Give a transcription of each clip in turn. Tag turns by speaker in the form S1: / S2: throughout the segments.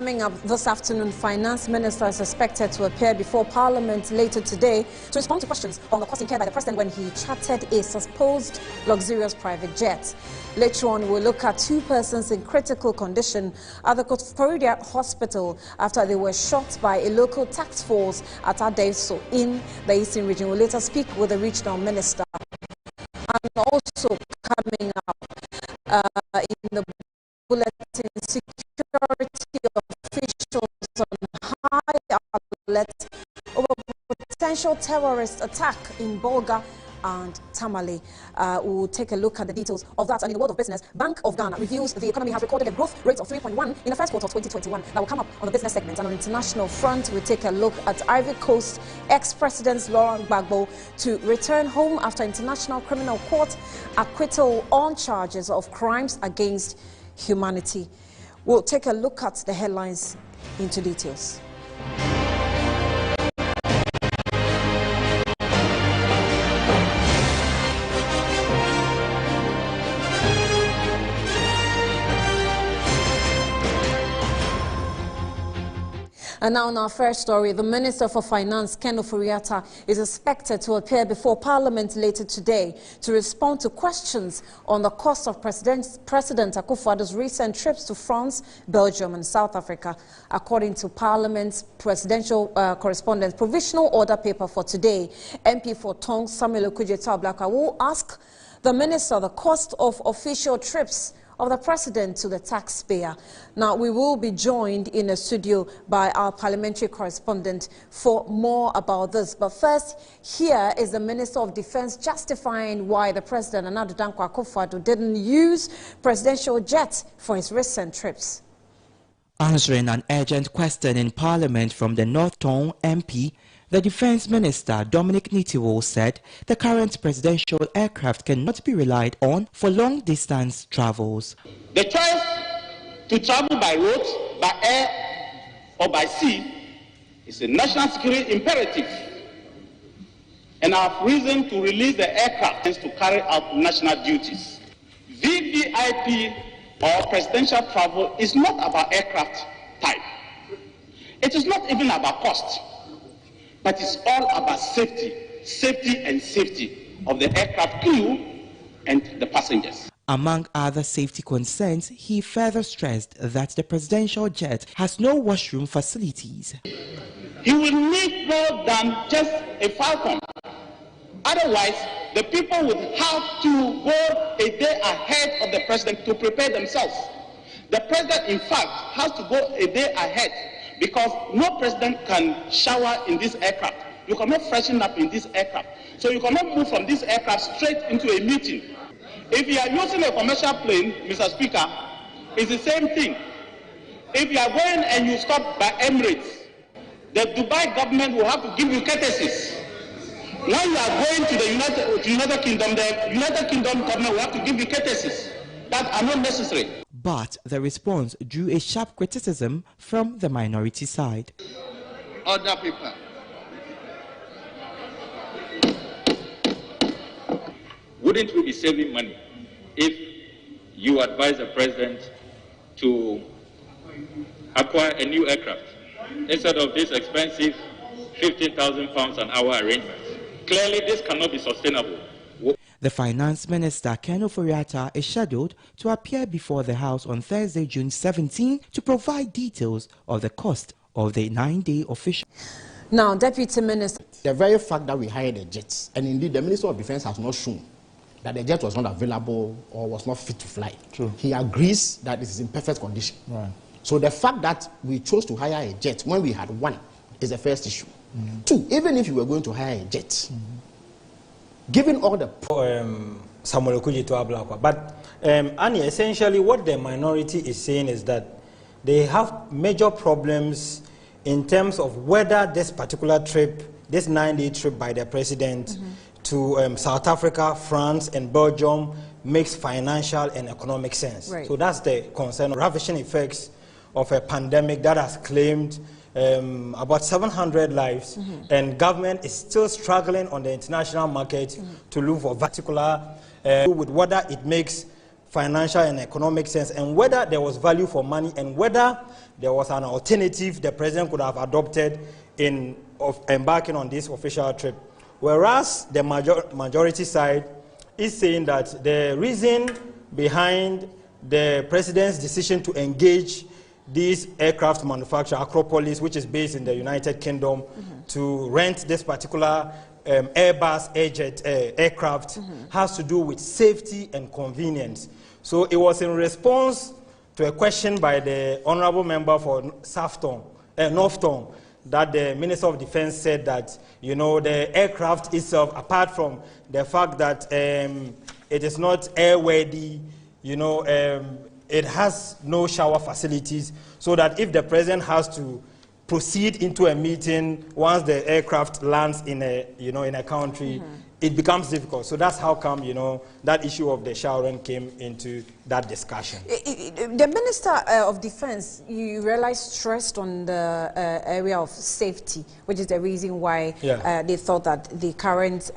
S1: Coming up this afternoon, Finance Minister is expected to appear before Parliament later today to respond to questions on the cost incurred by the President when he chartered a supposed luxurious private jet. Later on, we'll look at two persons in critical condition at the Koforidua Hospital after they were shot by a local task force at Adaiso in the Eastern region. We'll later speak with the regional minister. And also coming up in the bulletin, security officials on high alert over potential terrorist attack in Bolga and Tamale. We'll take a look at the details of that. And in the world of business, Bank of Ghana reveals the economy has recorded a growth rate of 3.1 in the first quarter of 2021. That will come up on the business segment. And on the international front, we'll take a look at Ivory Coast ex-president Laurent Gbagbo to return home after International Criminal Court acquittal on charges of crimes against humanity. We'll take a look at the headlines into details. And now in our first story, the Minister for Finance, Ken Ofori-Atta, is expected to appear before Parliament later today to respond to questions on the cost of President Akufo-Addo's recent trips to France, Belgium and South Africa. According to Parliament's presidential correspondence provisional order paper for today, MP for Tong Samuel Okudzeto-Ablakwa will ask the Minister the cost of official trips of the President to the taxpayer. Now, we will be joined in a studio by our parliamentary correspondent for more about this. But first, here is the Minister of Defense justifying why the President, Nana Addo Dankwa Akufo-Addo, didn't use presidential jets for his recent trips.
S2: Answering an urgent question in Parliament from the North Tongue MP, the Defense Minister, Dominic Nitiwo, said the current presidential aircraft cannot be relied on for long-distance travels.
S3: The choice to travel by road, by air, or by sea is a national security imperative, and I have reason to release the aircraft to carry out national duties. VVIP or presidential travel is not about aircraft type. It is not even about cost. But it's all about safety of the aircraft crew and the passengers.
S2: Among other safety concerns, he further stressed that the presidential jet has no washroom facilities.
S3: He will need more than just a Falcon. Otherwise, the people would have to go a day ahead of the president to prepare themselves. The president, in fact, has to go a day ahead, because no president can shower in this aircraft. You cannot freshen up in this aircraft. So you cannot move from this aircraft straight into a meeting. If you are using a commercial plane, Mr. Speaker, it's the same thing. If you are going and you stop by Emirates, the Dubai government will have to give you courtesies. When you are going to the United Kingdom, the United Kingdom government will have to give you courtesies that are not necessary.
S2: But the response drew a sharp criticism from the minority side.
S3: Other people.
S4: Wouldn't we be saving money if you advise the president to acquire a new aircraft instead of this expensive £15,000 an hour arrangement? Clearly, this cannot be sustainable.
S2: The Finance Minister, Ken Ofori-Atta, is scheduled to appear before the House on Thursday, June 17, to provide details of the cost of the 9-day official.
S1: Now, Deputy Minister.
S5: The very fact that we hired the jets, and indeed the Minister of Defense has not shown that the jet was not available or was not fit to fly.
S6: True.
S5: He agrees that it is in perfect condition.
S6: Right.
S5: So the fact that we chose to hire a jet when we had one is the first issue. Two, even if you were going to hire a jet, given all the
S6: Samuel Okudzeto-Ablakwa, but Annie, essentially what the minority is saying is that they have major problems in terms of whether this particular trip, this 9-day trip by the president to South Africa, France and Belgium makes financial and economic sense.
S1: Right.
S6: So that's the concern. Ravishing effects of a pandemic that has claimed about 700 lives, and government is still struggling on the international market to look for particular with whether it makes financial and economic sense, and whether there was value for money, and whether there was an alternative the president could have adopted in embarking on this official trip. Whereas the majority side is saying that the reason behind the president's decision to engage this aircraft manufacturer, Acropolis, which is based in the United Kingdom, to rent this particular Airbus aircraft has to do with safety and convenience. So it was in response to a question by the honorable member for Northton that the Minister of Defense said that, you know, the aircraft itself, apart from the fact that it is not airworthy, you know, it has no shower facilities, so that if the president has to proceed into a meeting once the aircraft lands in a, you know, in a country, it becomes difficult. So that's how come, you know, that issue of the showering came into that discussion.
S1: The Minister of Defense, you realize, stressed on the area of safety, which is the reason why they thought that the current,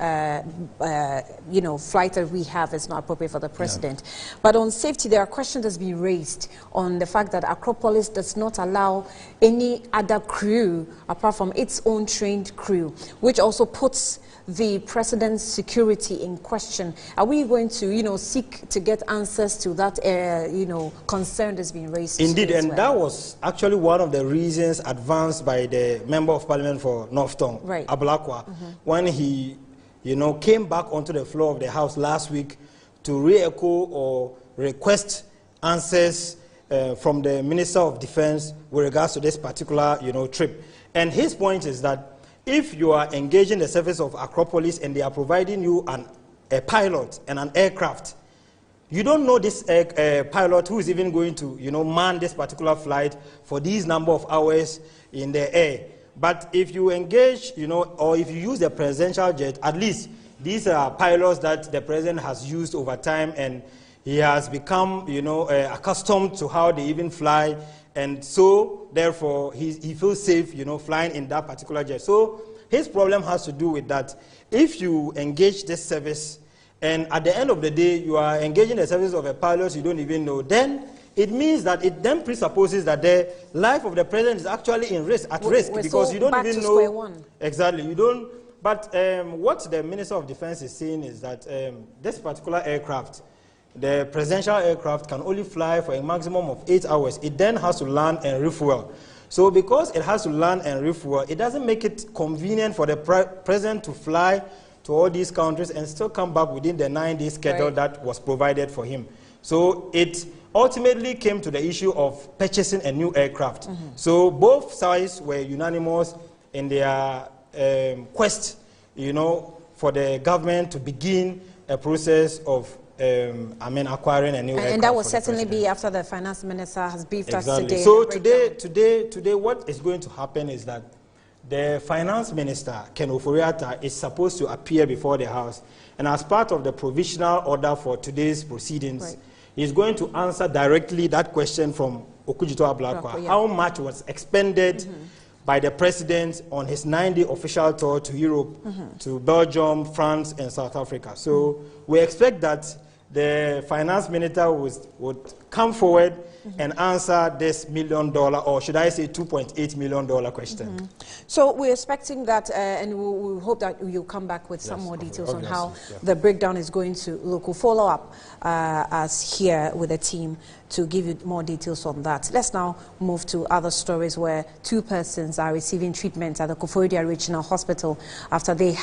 S1: you know, flight that we have is not appropriate for the president. But on safety, there are questions that's been raised on the fact that Acropolis does not allow any other crew apart from its own trained crew, which also puts the president's security in question. Are we going to, you know, seek to get answers to that, you know, concern that's been raised?
S6: Indeed, and that was actually one of the reasons advanced by the Member of Parliament for Northton, Ablakwa, when he, you know, came back onto the floor of the House last week to re-echo or request answers from the Minister of Defense with regards to this particular, you know, trip. And his point is that if you are engaging the service of Acropolis and they are providing you a pilot and an aircraft, you don't know this pilot who is even going to, you know, man this particular flight for these number of hours in the air. But if you engage, you know, or if you use the presidential jet, at least these are pilots that the president has used over time, and he has become, you know, accustomed to how they even fly. And so, therefore, he feels safe, you know, flying in that particular jet. So his problem has to do with that. If you engage this service, and at the end of the day, you are engaging the service of a pilot you don't even know, then it means that it then presupposes that the life of the president is actually at risk, because you don't even know. Exactly, you don't. But what the Minister of Defense is saying is that this particular aircraft, the presidential aircraft, can only fly for a maximum of 8 hours. It then has to land and refuel. So because it has to land and refuel, it doesn't make it convenient for the president to fly to all these countries and still come back within the 9-day schedule that was provided for him. So it ultimately came to the issue of purchasing a new aircraft. So both sides were unanimous in their quest, you know, for the government to begin a process of acquiring a new aircraft.
S1: And that will certainly be after the finance minister has briefed us today.
S6: So today, what is going to happen is that the finance minister, Ken Ofori-Atta, is supposed to appear before the House. And as part of the provisional order for today's proceedings, he's going to answer directly that question from Okudzeto-Ablakwa. How much was expended by the president on his 9-day official tour to Europe, to Belgium, France, and South Africa. So we expect that the finance minister would come forward and answer this $1 million, or should I say $2.8 million question.
S1: So we're expecting that, and we hope that you'll come back with some more details on how the breakdown is going to look. We'll follow up as here with the team to give you more details on that. Let's now move to other stories where 2 persons are receiving treatment at the Koforidua Regional Hospital after they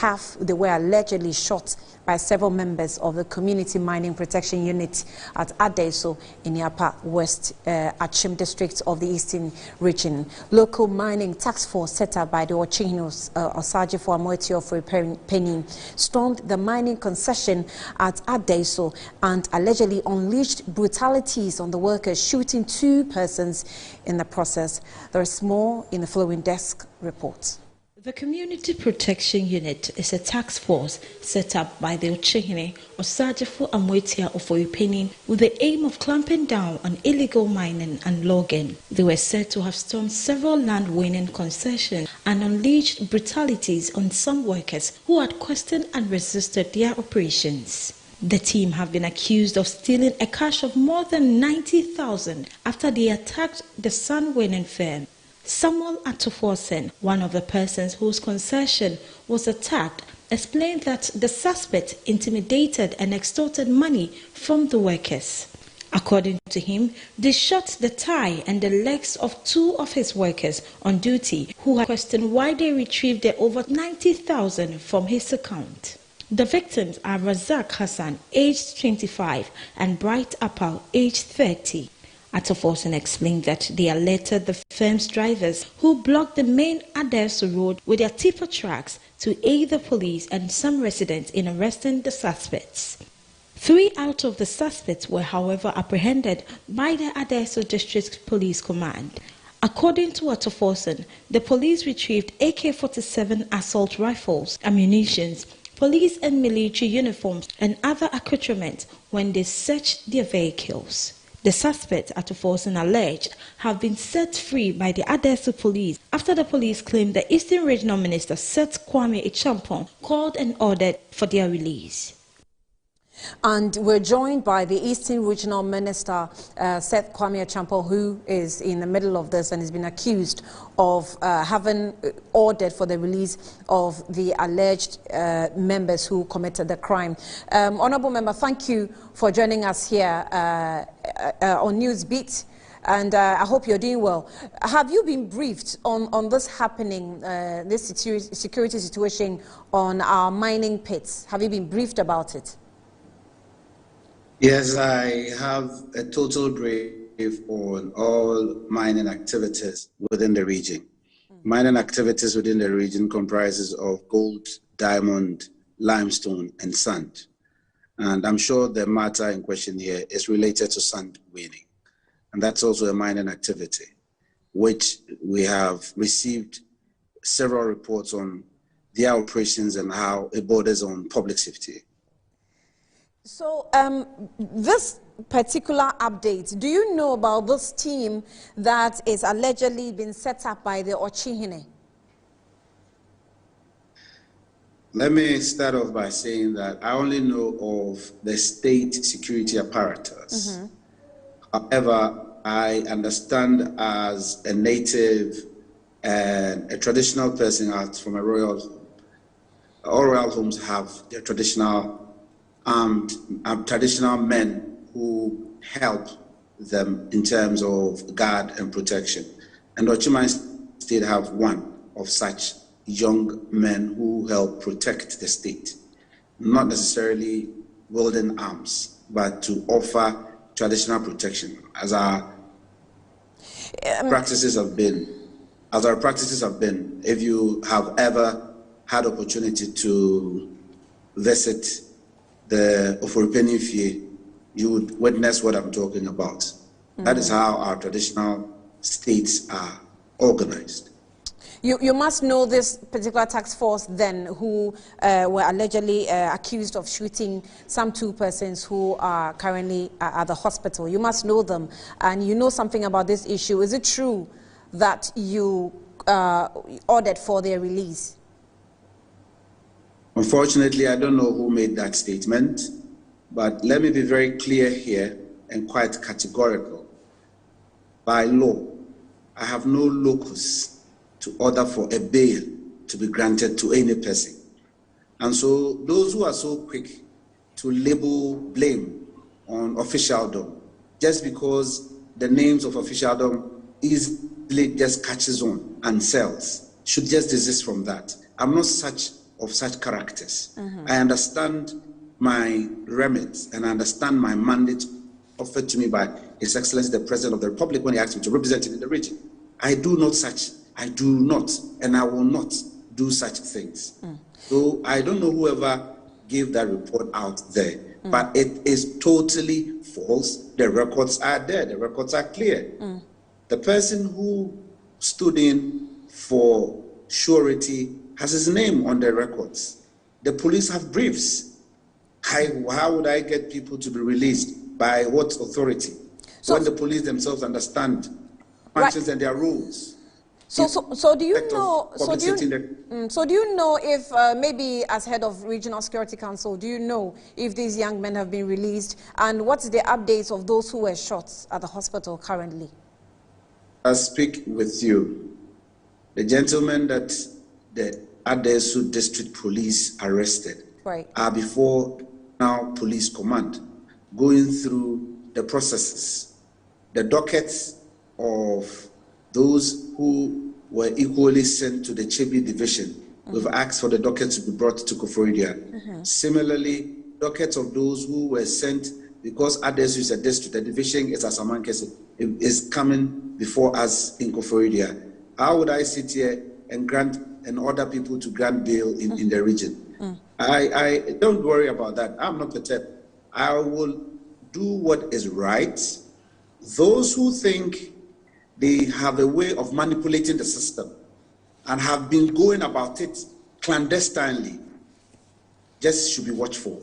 S1: were allegedly shot by several members of the Community Mining Protection Unit at Adeso in the Upper West Achim district of the Eastern Region. Local mining task force set up by the Ochihinos Osajifo Amoitio for Penny stormed the mining concession at Adeso and allegedly unleashed brutalities on the workers, shooting 2 persons in the process. There is more in the following desk report.
S7: The Community Protection Unit is a task force set up by the Ochihine Osajifo Amoitia Ofoipeni with the aim of clamping down on illegal mining and logging. They were said to have stormed several land-winning concessions and unleashed brutalities on some workers who had questioned and resisted their operations. The team have been accused of stealing a cash of more than 90,000 after they attacked the sun-winning firm. Samuel Atoforsen, one of the persons whose concession was attacked, explained that the suspect intimidated and extorted money from the workers. According to him, they shot the tie and the legs of two of his workers on duty who had questioned why they retrieved the over 90,000 from his account. The victims are Razak Hassan, aged 25, and Bright Apal, aged 30. Atoforsen explained that they alerted the firm's drivers who blocked the main Adesu road with their tipper trucks to aid the police and some residents in arresting the suspects. 3 out of the suspects were, however, apprehended by the Adesu District Police Command. According to Atoforsen, the police retrieved AK-47 assault rifles, ammunition, police and military uniforms, and other accoutrements when they searched their vehicles. The suspects, Atoforsen alleged, have been set free by the Adesu police after the police claimed the Eastern Regional Minister Seth Kwame Echampong called and ordered for their release.
S1: And we're joined by the Eastern Regional Minister, Seth Kwame Echampong, who is in the middle of this and has been accused of having ordered for the release of the alleged members who committed the crime. Honourable Member, thank you for joining us here on NewsBeat, and I hope you're doing well. Have you been briefed on this happening, this security situation on our mining pits? Have you been briefed about it?
S8: Yes, I have a total brief on all mining activities within the region. Mining activities within the region comprises of gold, diamond, limestone, and sand. And I'm sure the matter in question here is related to sand winning. And that's also a mining activity, which we have received several reports on their operations and how it borders on public safety.
S1: So this particular update, do you know about this team that is allegedly been set up by the Ochihine?
S8: Let me start off by saying that I only know of the state security apparatus. However, I understand as a native and a traditional person out from a royal home. All royal homes have their traditional traditional men who help them in terms of guard and protection. And Ochimai State have one of such young men who help protect the state, not necessarily wielding arms, but to offer traditional protection, as our practices have been. If you have ever had opportunity to visit the Oforipeni Fie, you would witness what I'm talking about. That is how our traditional states are organized.
S1: You must know this particular task force then, who were allegedly accused of shooting some 2 persons who are currently at the hospital. You must know them, and you know something about this issue. Is it true that you ordered for their release?
S8: Unfortunately, I don't know who made that statement, but let me be very clear here and quite categorical. By law, I have no locus to order for a bail to be granted to any person. And so those who are so quick to label blame on officialdom, just because the names of officialdom easily just catches on and sells, should just desist from that. I'm not of such characters. I understand my remit and I understand my mandate offered to me by His Excellency the President of the Republic when he asked me to represent him in the region. I do not and I will not do such things. So I don't know whoever gave that report out there, but it is totally false. The records are there, the records are clear. The person who stood in for surety has his name on the records. The police have briefs. How would I get people to be released? By what authority? So, when the police themselves understand functions and their rules.
S1: So do you know? So do you know if maybe as head of Regional Security Council, do you know if these young men have been released, and what's the updates of those who were shot at the hospital currently?
S8: I'll speak with you. The gentlemen that the Adesu District Police arrested are before now Police Command, going through the processes, the dockets of those who were equally sent to the Chebi division. We've asked for the dockets to be brought to Koforidua. Similarly, dockets of those who were sent because Adesu is a district, the division is Asamankese, is coming before us in Koforidua. How would I sit here and grant and order people to grant bail in the region? I don't worry about that. I'm not perturbed. I will do what is right. Those who think they have a way of manipulating the system and have been going about it clandestinely just should be watchful.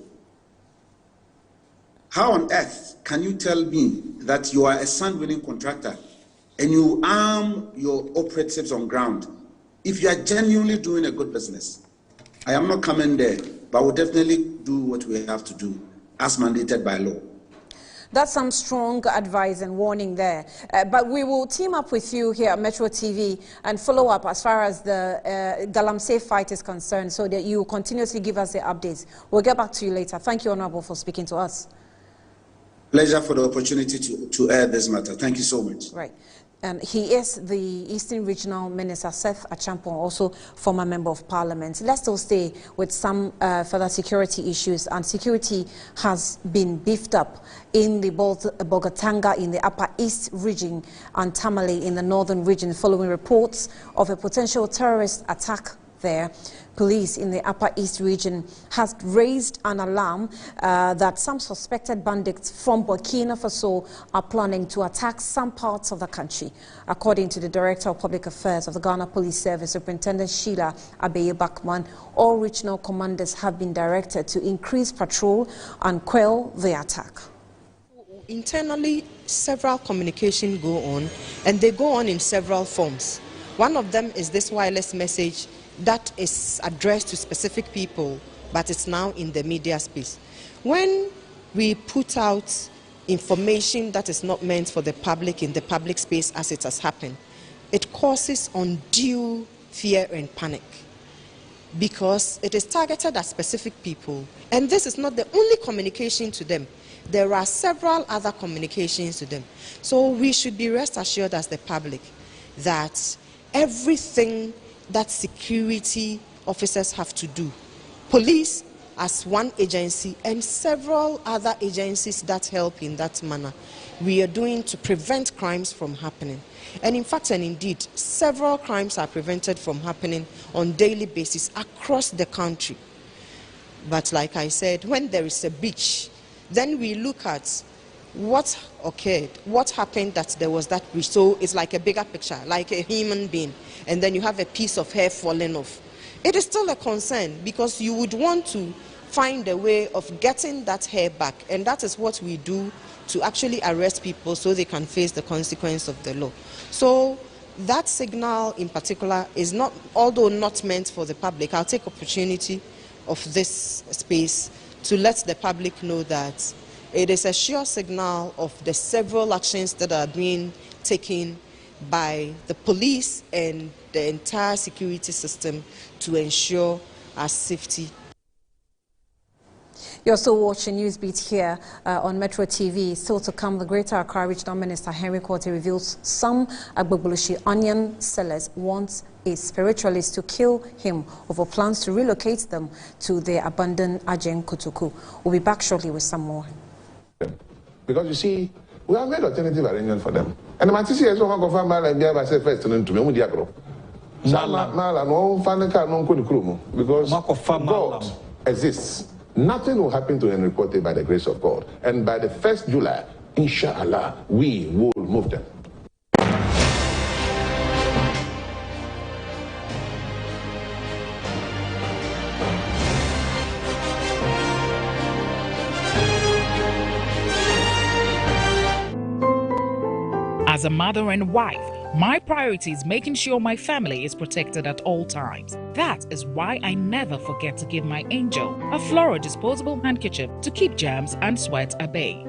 S8: How on earth can you tell me that you are a sand-winning contractor and you arm your operatives on ground if you are genuinely doing a good business? I am not coming there, but we'll definitely do what we have to do as mandated by law.
S1: That's some strong advice and warning there. But we will team up with you here at Metro TV and follow up as far as the Galamsey fight is concerned, so that you will continuously give us the updates. We'll get back to you later. Thank you, Honorable, for speaking to us.
S8: Pleasure for the opportunity to air this matter. Thank you so much.
S1: Right. He is the Eastern Regional Minister, Seth Achampong, also former Member of Parliament. Let's still stay with some further security issues. And security has been beefed up in the Bogatanga in the Upper East region and Tamale in the Northern region following reports of a potential terrorist attack there. Police in the Upper East region has raised an alarm that some suspected bandits from Burkina Faso are planning to attack some parts of the country. According to the Director of Public Affairs of the Ghana Police Service, Superintendent Sheila Abeye Bakman, all regional commanders have been directed to increase patrol and quell the attack.
S9: Internally, several communications go on, and they go on in several forms. One of them is this wireless message that is addressed to specific people, but it's now in the media space. When we put out information that is not meant for the public in the public space as it has happened, it causes undue fear and panic because it is targeted at specific people. And this is not the only communication to them. There are several other communications to them. So we should be rest assured as the public that everything that security officers have to do, police as one agency and several other agencies that help in that manner, we are doing to prevent crimes from happening. And in fact and indeed, several crimes are prevented from happening on a daily basis across the country. But like I said, when there is a breach, then we look at what occurred, what happened that there was that breach. So it's like a bigger picture, like a human being, and then you have a piece of hair falling off. It is still a concern because you would want to find a way of getting that hair back, and that is what we do to actually arrest people so they can face the consequence of the law. So that signal in particular is not, although not meant for the public, I'll take opportunity of this space to let the public know that it is a sure signal of the several actions that are being taken by the police and the entire security system to ensure our safety.
S1: You're still watching NewsBeat here on Metro TV. Still to come, the Greater Accra Regional Minister Henry Quartey reveals some Agbogboloshe onion sellers want a spiritualist to kill him over plans to relocate them to their abandoned Ajen Kutuku. We'll be back shortly with some more.
S10: Because you see, we have made alternative arrangement for them. And the Matisi is one confirm Mala and Biaba said first to me, Mudiagro. Mala, no fan car, no good crew, because God exists. Nothing will happen to Henry Quartey by the grace of God. And by the 1st July, inshallah, we will move them.
S11: As a mother and wife, My priority is making sure my family is protected at all times. That is why I never forget to give my angel a Flora disposable handkerchief to keep germs and sweat at bay.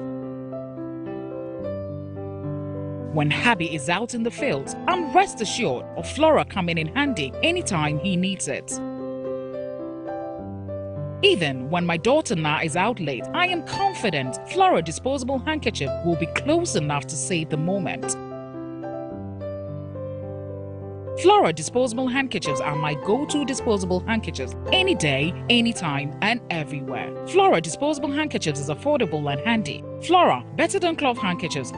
S11: When Habi is out in the fields, I'm rest assured of Flora coming in handy anytime he needs it. Even when my daughter Na is out late, I am confident Flora disposable handkerchief will be close enough to save the moment. Flora disposable handkerchiefs are my go-to disposable handkerchiefs any day, anytime, and everywhere. Flora disposable handkerchiefs is affordable and handy. Flora, better than cloth handkerchiefs.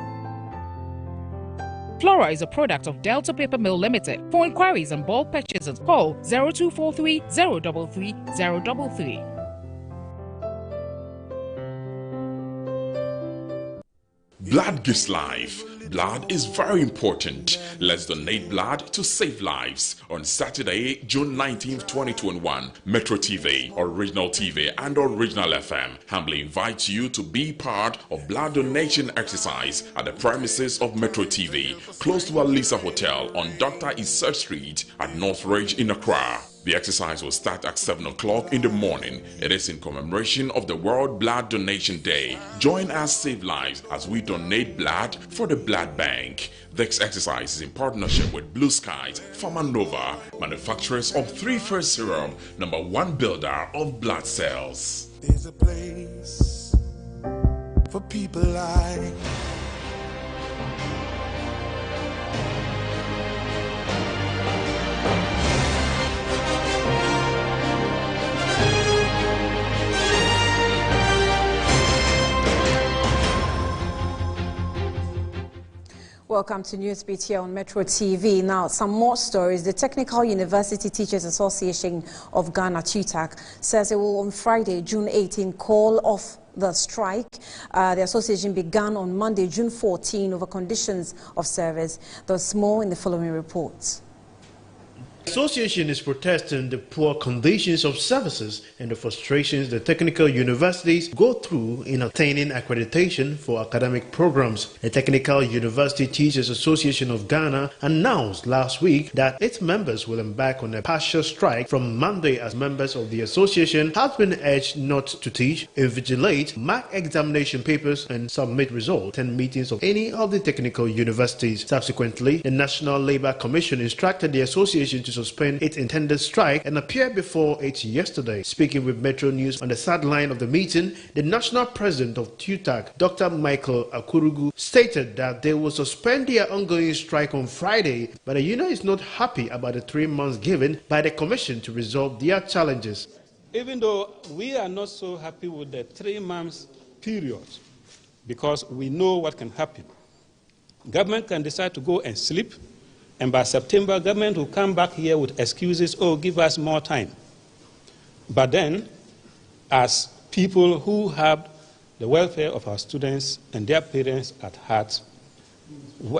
S11: Flora is a product of Delta Paper Mill Limited. For inquiries and bulk purchases, call 0243 033 033.
S12: Blood gives life. Blood is very important. Let's donate blood to save lives. On Saturday, June 19th, 2021, Metro TV, Original TV, and Original FM humbly invite you to be part of blood donation exercise at the premises of Metro TV, close to Alisa Hotel on Dr. Isert Street at North Ridge in Accra. The exercise will start at 7 o'clock in the morning. It is in commemoration of the World Blood Donation Day. Join us Save Lives as we donate blood for the Blood Bank. This exercise is in partnership with Blue Skies, Pharma Nova, manufacturers of 3 First Serum, #1 builder of blood cells.
S13: There's a place for people like
S1: Welcome to NewsBeat here on Metro TV. Now, some more stories. The Technical University Teachers Association of Ghana, TUTAG, says it will on Friday, June 18, call off the strike. The association began on Monday, June 14, over conditions of service. There's more in the following report.
S14: The association is protesting the poor conditions of services and the frustrations the technical universities go through in obtaining accreditation for academic programs. The Technical University Teachers Association of Ghana announced last week that its members will embark on a partial strike from Monday, as members of the association have been urged not to teach, invigilate, mark examination papers and submit results and meetings of any of the technical universities. Subsequently, the National Labour Commission instructed the association to suspend its intended strike and appear before it yesterday. Speaking with Metro News on the sideline of the meeting, the national president of TUTAG, Dr. Michael Akurugu, stated that they will suspend their ongoing strike on Friday, but the union is not happy about the 3 months given by the commission to resolve their challenges.
S15: Even though we are not so happy with the 3 months period, because we know what can happen. Government can decide to go and sleep, and by September, government will come back here with excuses, oh, give us more time. But then, as people who have the welfare of our students and their parents at heart,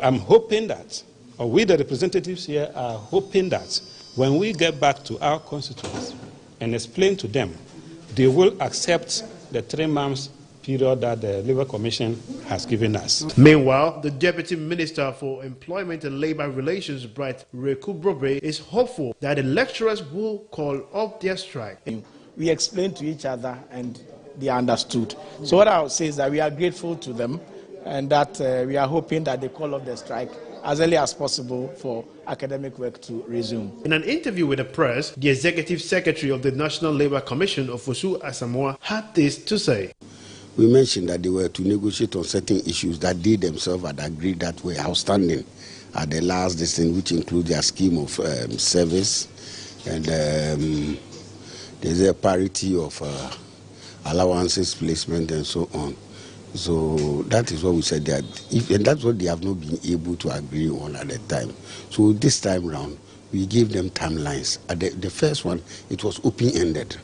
S15: I'm hoping that, or we the representatives here are hoping that when we get back to our constituents and explain to them, they will accept the 3 months period that the Labour Commission has given us.
S14: Meanwhile, the Deputy Minister for Employment and Labour Relations, Bright Rekubrobe, is hopeful that the lecturers will call off their strike.
S16: We explained to each other and they understood. So what I would say is that we are grateful to them and that we are hoping that they call off the strike as early as possible for academic work to resume.
S14: In an interview with the press, the Executive Secretary of the National Labour Commission, Ofosu Asamoah, had this to say.
S17: We mentioned that they were to negotiate on certain issues that they themselves had agreed that were outstanding at the last decision, which include their scheme of service, and there's a parity of allowances, placement, and so on. So that is what we said that, and that's what they have not been able to agree on at the time. So this time round, we gave them timelines. At the first one, it was open-ended.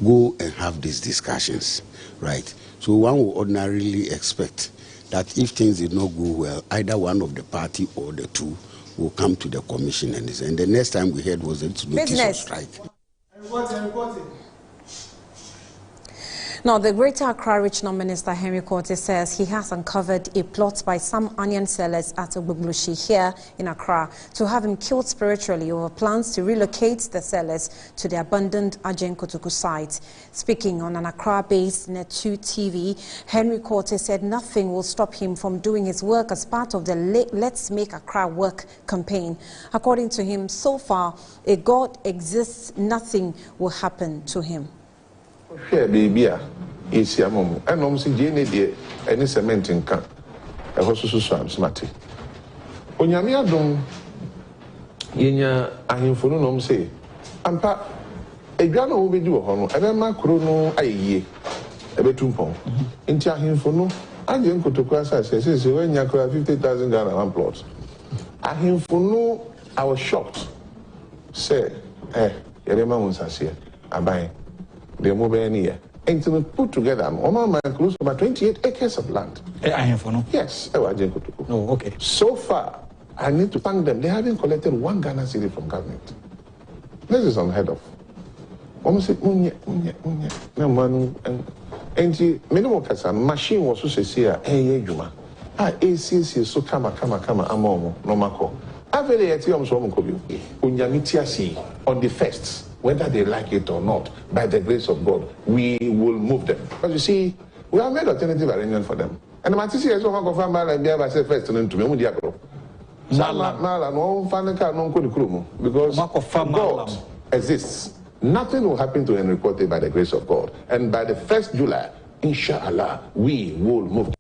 S17: Go and have these discussions, right? So one will ordinarily expect that if things did not go well, either one of the party or the two will come to the commission and the next time we heard was a notice of strike.
S1: Now, the Greater Accra Regional Minister Henry Quartey says he has uncovered a plot by some onion sellers at Ogbuglushi here in Accra to have him killed spiritually over plans to relocate the sellers to the abandoned Ajen Kotoku site. Speaking on an Accra-based Net2 TV, Henry Quartey said nothing will stop him from doing his work as part of the Let's Make Accra Work campaign. According to him, so far, a God exists, nothing will happen to him.
S10: Here, baby, is your mom. And I'm saying, Jenny, any cement in camp. I was so smart. When you are done, I am for no say, and pa, a grand will be do a honor, and then my chrono, a ye, a betumpon. Into him for no, I didn't go to class. I says, when you have 50,000 Ghana one plot. I him for no, I was shocked. Say, your man was here, I buy. The mobile here. And to put together, my close about 28 acres of land. Yes, no, okay. So far, I need to thank them. They haven't collected 1 Ghana cedi from government. This is unheard of. Almost and minimum machine was so say juma. ACC so kama amomo no mako. Avele etiom so mkobi. Unyamitiasi on the first. Whether they like it or not, by the grace of God, we will move them. Because you see, we have made alternative arrangement for them. And the Matisi is one of our and by say first to me, because God exists. Nothing will happen to Henry Quartey by the grace of God. And by the 1st July, inshallah, we will move.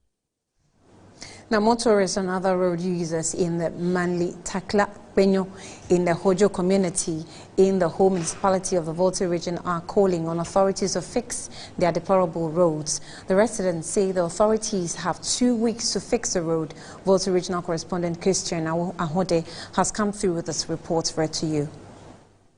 S1: Now, motorists and other road users in the Manly Takla Benyo in the Hojo community in the whole municipality of the Volta region are calling on authorities to fix their deplorable roads. The residents say the authorities have 2 weeks to fix the road. Volta regional correspondent Christian Ahode has come through with this report read to you.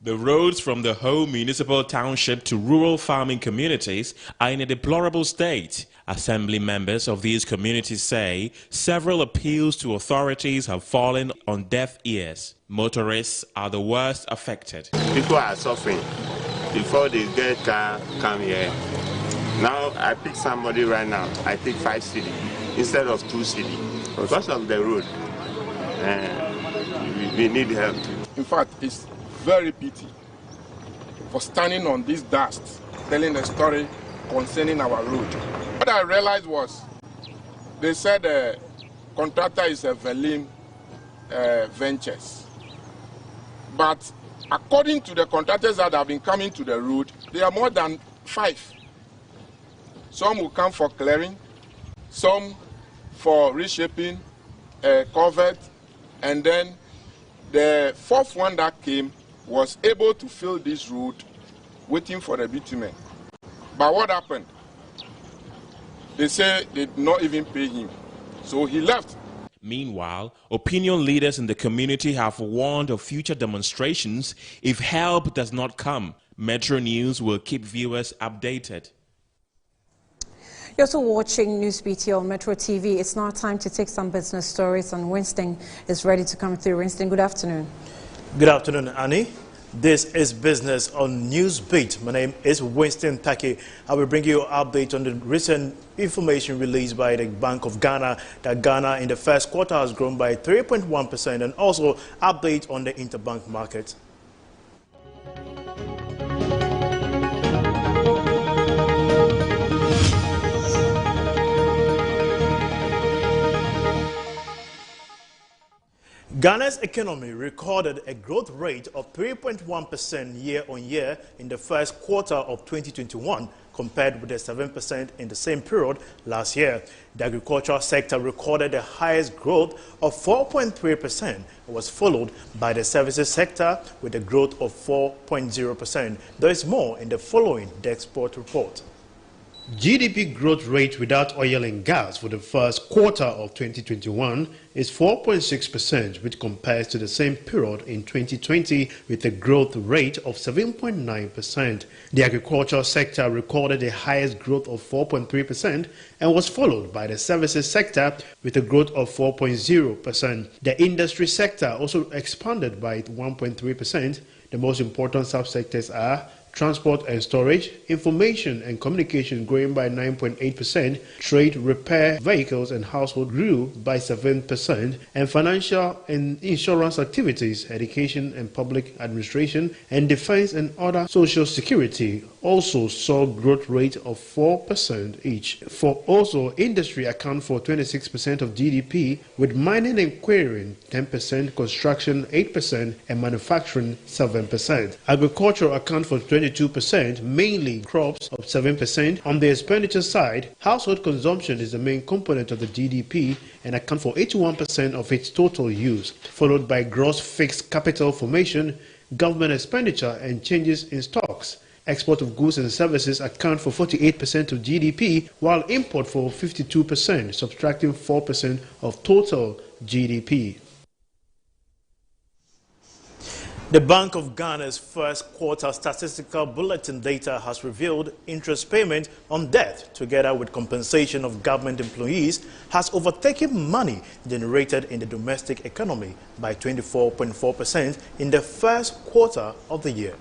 S18: The roads from the whole municipal township to rural farming communities are in a deplorable state. Assembly members of these communities say several appeals to authorities have fallen on deaf ears. Motorists are the worst affected.
S19: People are suffering before they get car come here. Now I pick somebody right now, I take 5 cedi instead of 2 cedi because of the road. We need help.
S20: In fact, it's very pity for standing on this dust, telling a story concerning our road. What I realized was, they said the contractor is a Velim Ventures. But according to the contractors that have been coming to the road, there are more than 5. Some will come for clearing, some for reshaping, covered, and then the 4th one that came was able to fill this road waiting for the bitumen. But what happened? They say they did not even pay him. So he left.
S18: Meanwhile, opinion leaders in the community have warned of future demonstrations if help does not come. Metro News will keep viewers updated.
S1: You're also watching NewsBeat here on Metro TV. It's now time to take some business stories, and Winston is ready to come through. Winston, good afternoon.
S21: Good afternoon, Annie. This is Business on NewsBeat. My name is Winston Taki. I will bring you an update on the recent information released by the Bank of Ghana that Ghana in the first quarter has grown by 3.1%, and also update on the interbank market. Ghana's economy recorded a growth rate of 3.1% year-on-year in the first quarter of 2021, compared with the 7% in the same period last year. The agricultural sector recorded the highest growth of 4.3% and was followed by the services sector with a growth of 4.0%. There is more in the following The Export report.
S14: GDP growth rate without oil and gas for the first quarter of 2021 is 4.6%, which compares to the same period in 2020 with a growth rate of 7.9%. The agricultural sector recorded the highest growth of 4.3% and was followed by the services sector with a growth of 4.0%. The industry sector also expanded by 1.3%. The most important subsectors are transport and storage, information and communication growing by 9.8%, trade, repair, vehicles and household grew by 7%, and financial and insurance activities, education and public administration, and defense and other social security also saw growth rate of 4% each. For also, industry account for 26% of GDP, with mining and quarrying 10%, construction 8%, and manufacturing 7%. Agriculture account for 22%, mainly crops of 7%. On the expenditure side, household consumption is the main component of the GDP and account for 81% of its total use, followed by gross fixed capital formation, government expenditure, and changes in stocks. Export of goods and services account for 48% of GDP, while import for 52%, subtracting 4% of total GDP.
S21: The Bank of Ghana's first quarter statistical bulletin data has revealed interest payment on debt, together with compensation of government employees, has overtaken money generated in the domestic economy by 24.4% in the first quarter of the year.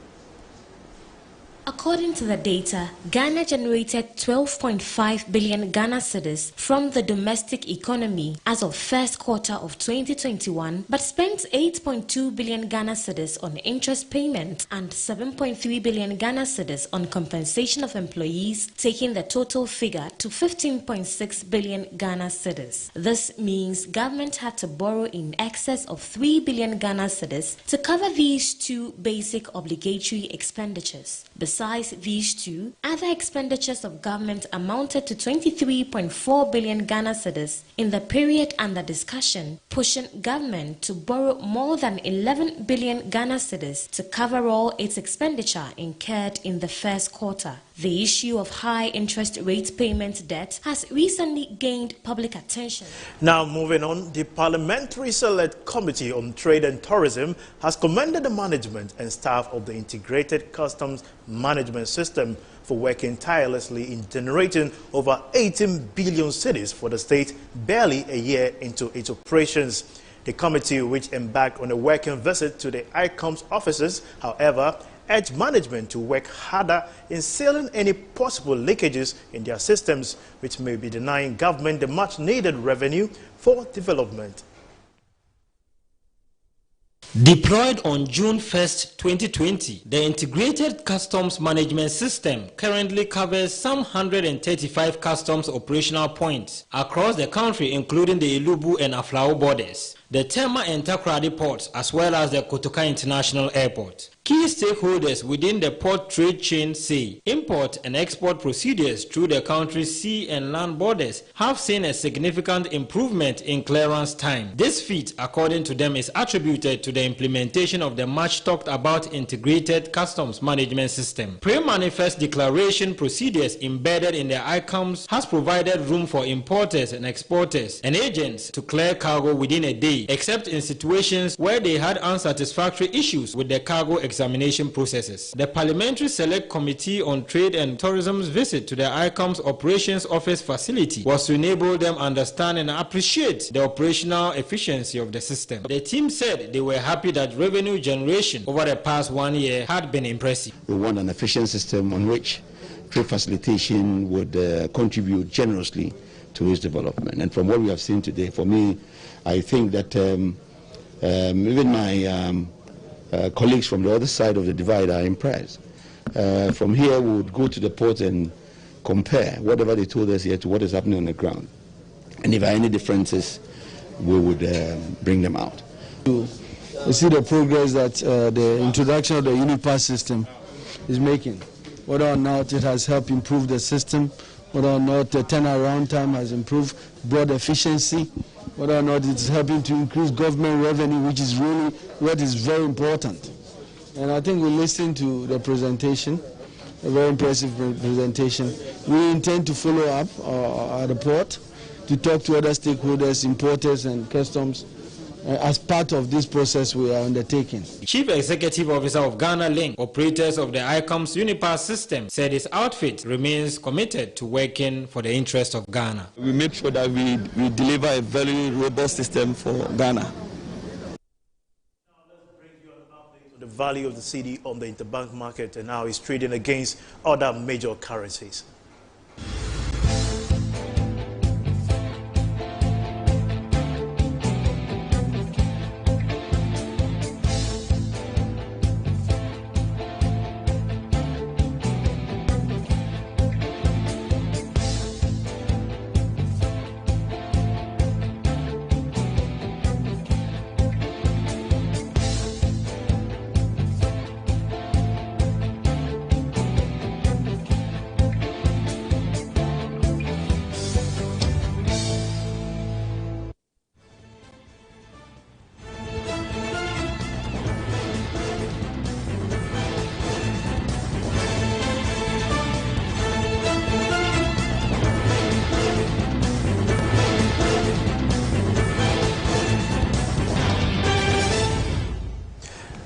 S3: According to the data, Ghana generated 12.5 billion Ghana cedis from the domestic economy as of first quarter of 2021, but spent 8.2 billion Ghana cedis on interest payment and 7.3 billion Ghana cedis on compensation of employees, taking the total figure to 15.6 billion Ghana cedis. This means government had to borrow in excess of 3 billion Ghana cedis to cover these two basic obligatory expenditures. Besides these two, other expenditures of government amounted to 23.4 billion Ghana cedis in the period under discussion, pushing government to borrow more than 11 billion Ghana cedis to cover all its expenditure incurred in the first quarter. The issue of high interest rate payment debt has recently gained public attention.
S21: Now moving on, the Parliamentary Select Committee on Trade and Tourism has commended the management and staff of the Integrated Customs Management System for working tirelessly in generating over 18 billion cedis for the state barely a year into its operations. The committee, which embarked on a working visit to the ICOM's offices, however, urged management to work harder in sealing any possible leakages in their systems, which may be denying government the much-needed revenue for development.
S22: Deployed on June 1st, 2020, the Integrated Customs Management System currently covers some 135 customs operational points across the country, including the Ilubu and Aflao borders, the Tema and Takoradi ports, as well as the Kotoka International Airport. Key stakeholders within the port trade chain say import and export procedures through the country's sea and land borders have seen a significant improvement in clearance time. This feat, according to them, is attributed to the implementation of the much talked about Integrated Customs Management System. Pre-manifest declaration procedures embedded in the ICOMS has provided room for importers and exporters and agents to clear cargo within a day, except in situations where they had unsatisfactory issues with the cargo examination processes. The Parliamentary Select Committee on Trade and Tourism's visit to the ICOM's Operations Office facility was to enable them understand and appreciate the operational efficiency of the system. The team said they were happy that revenue generation over the past 1 year had been impressive.
S17: We want an efficient system on which trade facilitation would contribute generously to its development. And from what we have seen today, for me, I think that even my colleagues from the other side of the divide are impressed. From here, we would go to the port and compare whatever they told us here to what is happening on the ground. And if there are any differences, we would bring them out.
S23: We see the progress that the introduction of the Unipass system is making. Whether or not it has helped improve the system, whether or not the turnaround time has improved, broad efficiency, whether or not it's helping to increase government revenue, which is really what is very important. And I think we listened to the presentation, a very impressive presentation. We intend to follow up at the port to talk to other stakeholders, importers and customs, as part of this process we are undertaking.
S22: Chief Executive Officer of Ghana Link, operators of the ICOM's Unipass system, said his outfit remains committed to working for the interest of Ghana.
S24: We make sure that we deliver a very robust system for Ghana.
S21: The value of the cedi on the interbank market and now is trading against other major currencies.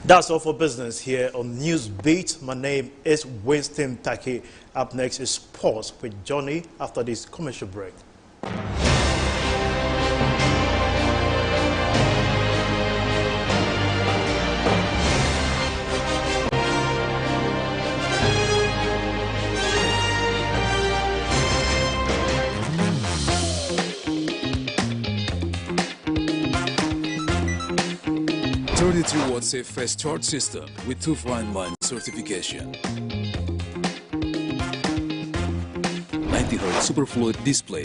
S21: That's all for business here on NewsBeat. My name is Winston Taki. Up next is Sports with Johnny after this commercial break.
S2: Towards a fast charge system with 2-for-1 certification. 90Hz superfluid display.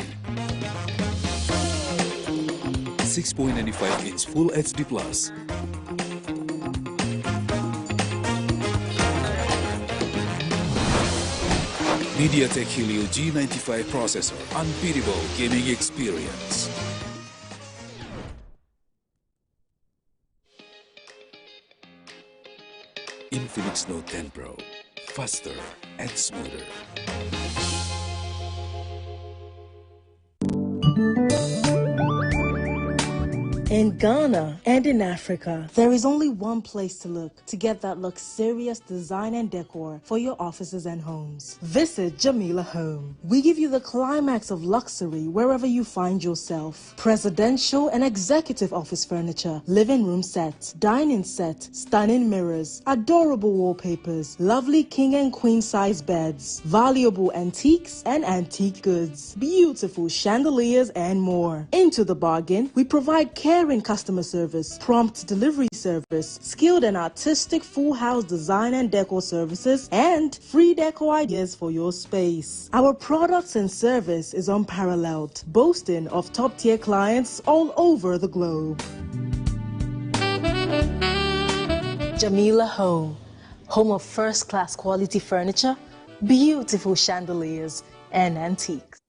S2: 6.95-inch Full HD+. MediaTek Helio G95 processor. Unbeatable gaming experience. Infinix Note 10 Pro, faster and smoother.
S4: In Ghana and in Africa, there is only one place to look to get that luxurious design and decor for your offices and homes. Visit Jamila Home. We give you the climax of luxury wherever you find yourself. Presidential and executive office furniture, living room set, dining set, stunning mirrors, adorable wallpapers, lovely king and queen size beds, valuable antiques and antique goods, beautiful chandeliers and more. Into the bargain, we provide caring customer service, prompt delivery service, skilled and artistic full house design and decor services, and free decor ideas for your space. Our products and service is unparalleled, boasting of top-tier clients all over the globe. Jamila Home, home of first-class quality furniture, beautiful chandeliers, and antiques.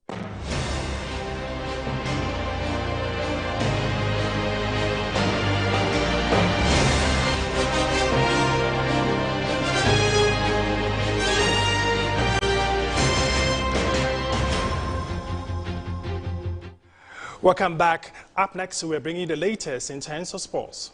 S21: Welcome back. Up next, we're bringing you the latest in terms of sports.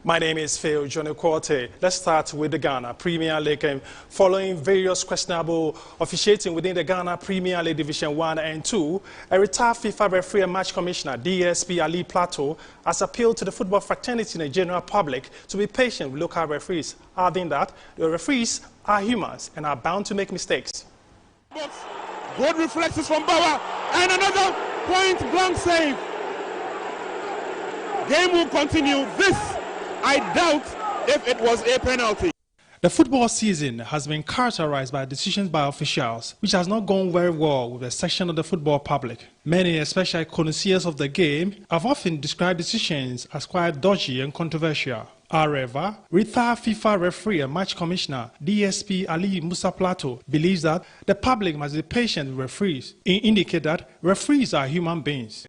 S21: My name is Phil Johnny Quarte. Let's start with the Ghana Premier League. Following various questionable officiating within the Ghana Premier League Division 1 and 2, a retired FIFA referee and match commissioner, DSP Ali Plateau, has appealed to the football fraternity and the general public to be patient with local referees, adding that the referees are humans and are bound to make mistakes.
S5: Good reflexes from Bauer, and another point-blank save. Game will continue. This, I doubt if it was a penalty.
S6: The football season has been characterized by decisions by officials, which has not gone very well with a section of the football public. Many, especially connoisseurs of the game, have often described decisions as quite dodgy and controversial. However, retired FIFA referee and match commissioner DSP Ali Musa Plateau believes that the public must be patient with referees. He indicates that referees are human beings.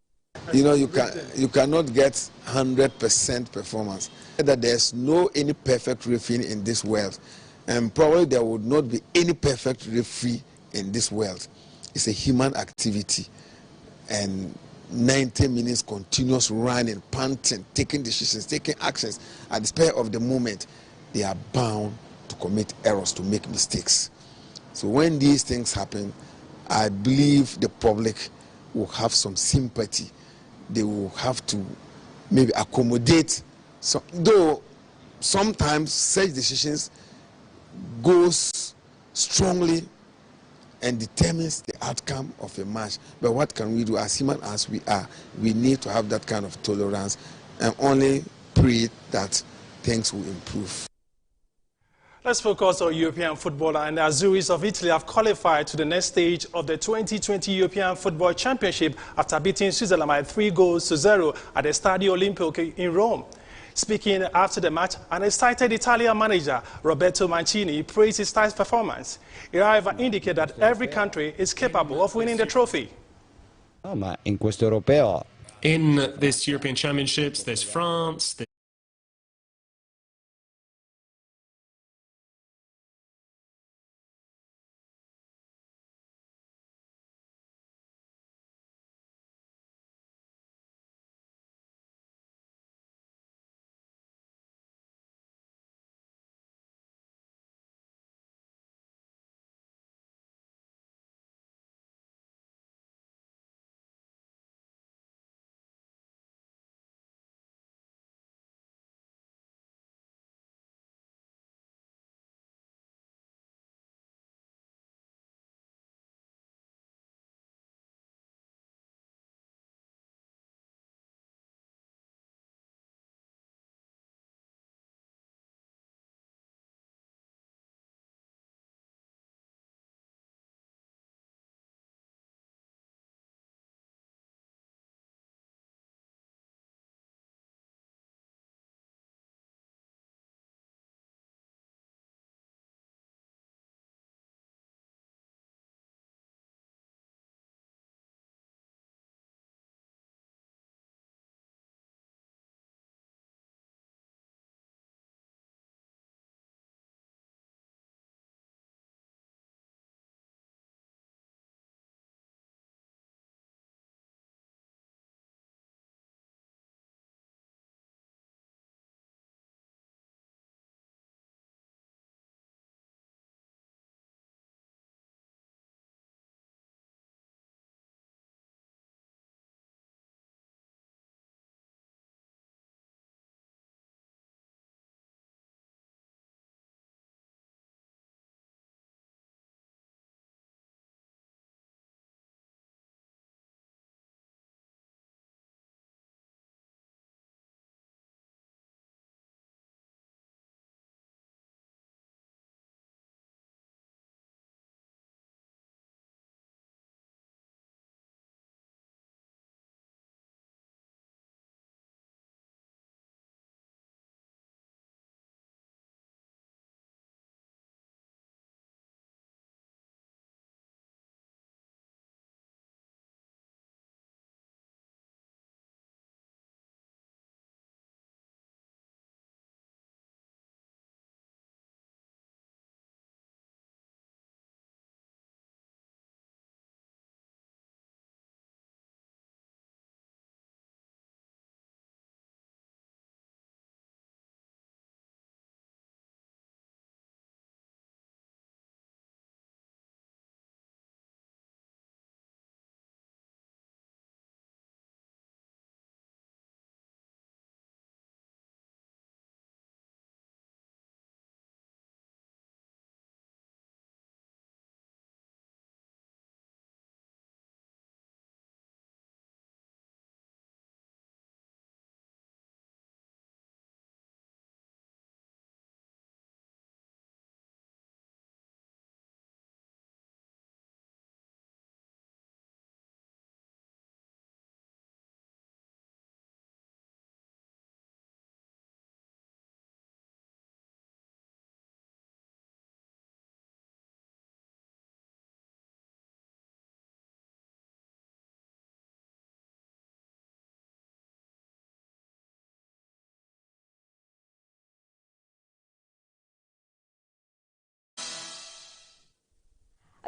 S25: You know, you cannot get 100% performance. That there's any perfect referee in this world, and probably there would not be any perfect referee in this world. It's a human activity, and 90 minutes continuous running, panting, taking decisions, taking actions. At the spur of the moment, they are bound to commit errors, to make mistakes. So when these things happen, I believe the public will have some sympathy. They will have to maybe accommodate some, though sometimes such decisions goes strongly and determines the outcome of a match. But what can we do as human as we are? We need to have that kind of tolerance and only pray that things will improve.
S6: Let's focus on European football, and the Azzurris of Italy have qualified to the next stage of the 2020 European Football Championship after beating Switzerland by 3-0 at the Stadio Olimpico in Rome. Speaking after the match, an excited Italian manager, Roberto Mancini, praised his tight performance. He, however, indicated that every country is capable of winning the trophy.
S7: In this European Championships, there's France,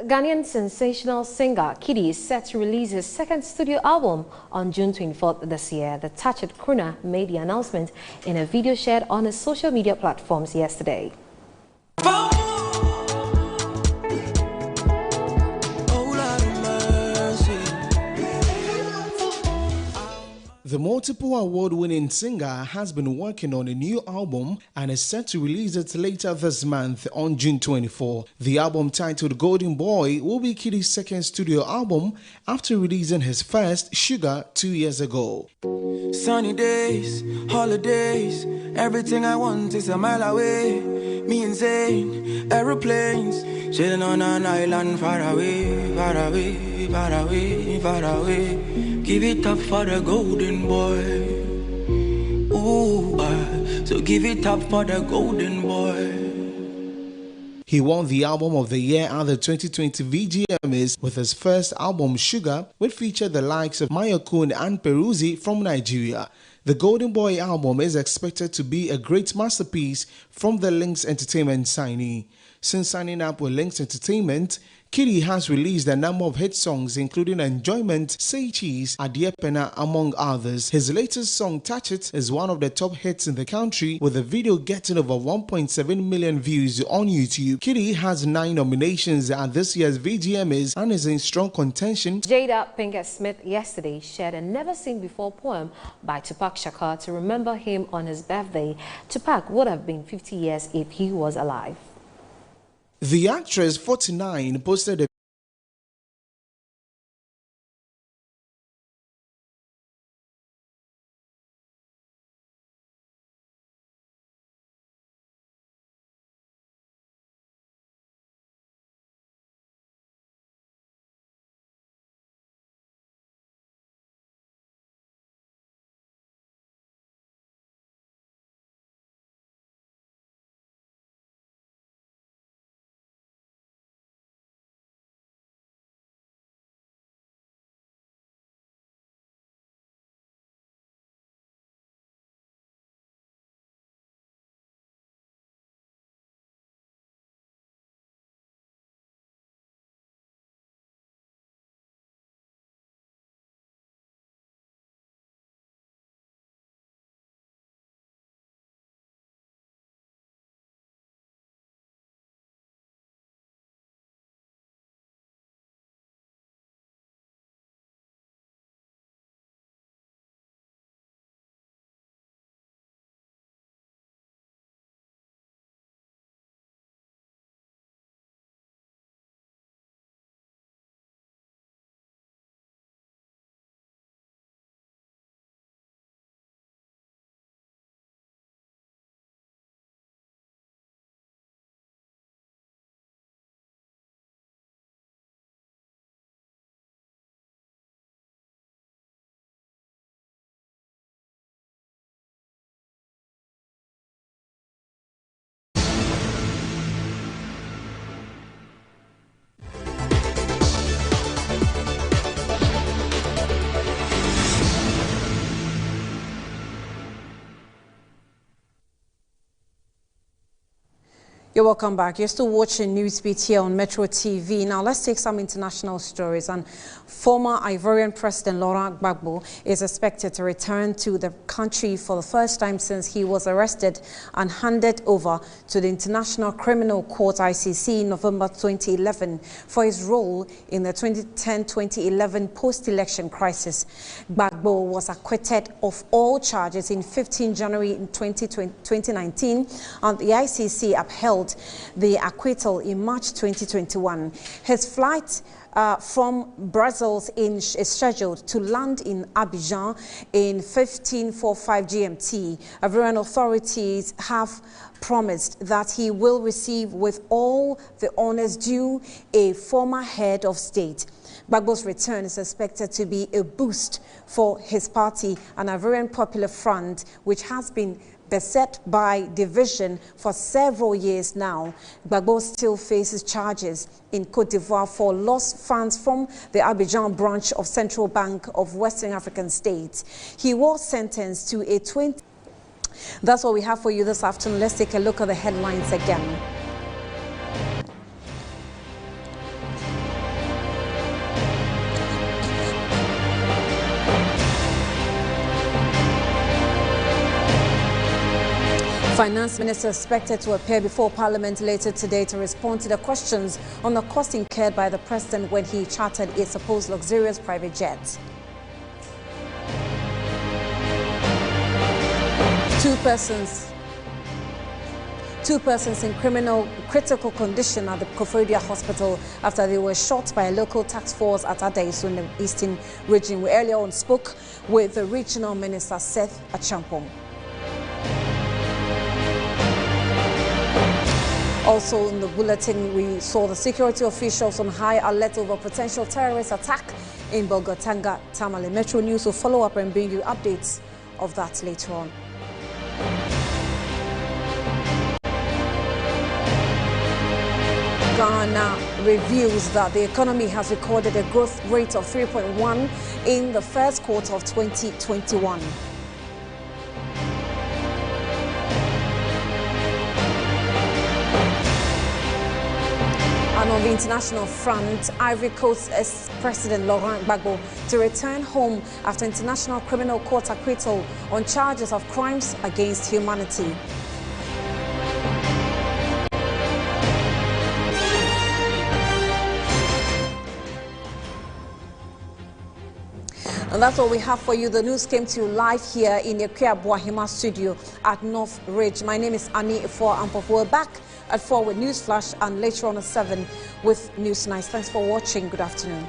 S8: Ghanaian sensational singer Kiddy is set to release his second studio album on June 24th this year. The Touched crooner made the announcement in a video shared on his social media platforms yesterday.
S9: The multiple award-winning singer has been working on a new album and is set to release it later this month on June 24. The album, titled Golden Boy, will be Kitty's second studio album after releasing his first, Sugar, 2 years ago.
S11: Sunny days, holidays, everything I want is a mile away. Me insane, aeroplanes, chilling on an island far away, far away, far away, far away. Give it up for the golden boy. Ooh, so give it up for the golden boy.
S9: He won the Album of the Year at the 2020 VGMAs with his first album, Sugar, which featured the likes of Mayokun and Peruzzi from Nigeria. The Golden Boy album is expected to be a great masterpiece from the Lynx Entertainment signee. Since signing up with Lynx Entertainment, Kitty has released a number of hit songs including Enjoyment, Say Cheese, Adiepena, among others. His latest song, Touch It, is one of the top hits in the country, with the video getting over 1.7 million views on YouTube. Kitty has 9 nominations at this year's VGMAs and is in strong contention.
S8: Jada Pinkett Smith yesterday shared a never-seen-before poem by Tupac Shakur to remember him on his birthday. Tupac would have been 50 years if he was alive.
S9: The actress, 49, posted a
S1: You're welcome back. You're still watching NewsBeat here on Metro TV. Now let's take some international stories. And former Ivorian President Laurent Gbagbo is expected to return to the country for the first time since he was arrested and handed over to the International Criminal Court (ICC) in November 2011 for his role in the 2010-2011 post-election crisis. Gbagbo was acquitted of all charges in 15 January in 2019, and the ICC upheld the acquittal in March 2021. His flight from Brussels is scheduled to land in Abidjan in 15:45 GMT. Ivorian authorities have promised that he will receive with all the honors due a former head of state. Gbagbo's return is expected to be a boost for his party, an Ivorian Popular Front, which has been beset by division for several years now. Gbagbo still faces charges in Cote d'Ivoire for lost funds from the Abidjan branch of Central Bank of Western African States. He was sentenced to a 20. That's what we have for you this afternoon. Let's take a look at the headlines again. Finance Minister expected to appear before Parliament later today to respond to the questions on the cost incurred by the President when he chartered a supposed luxurious private jet. Two persons in critical condition at the Koforidua Hospital after they were shot by a local task force at Adaisu in the eastern region. We earlier on spoke with the regional minister, Seth Achampong. Also in the bulletin, we saw the security officials on high alert over potential terrorist attack in Bogotanga, Tamale. Metro News will follow up and bring you updates of that later on. Ghana reveals that the economy has recorded a growth rate of 3.1 in the first quarter of 2021. And on the international front, Ivory Coast's President Laurent Gbagbo to return home after International Criminal Court acquittal on charges of crimes against humanity. And that's all we have for you. The news came to you live here in the Buahima studio at North Ridge. My name is Annie Ifor-Ampofo. We're back at 4 with News Flash and later on at 7 with News Nice. Thanks for watching. Good afternoon.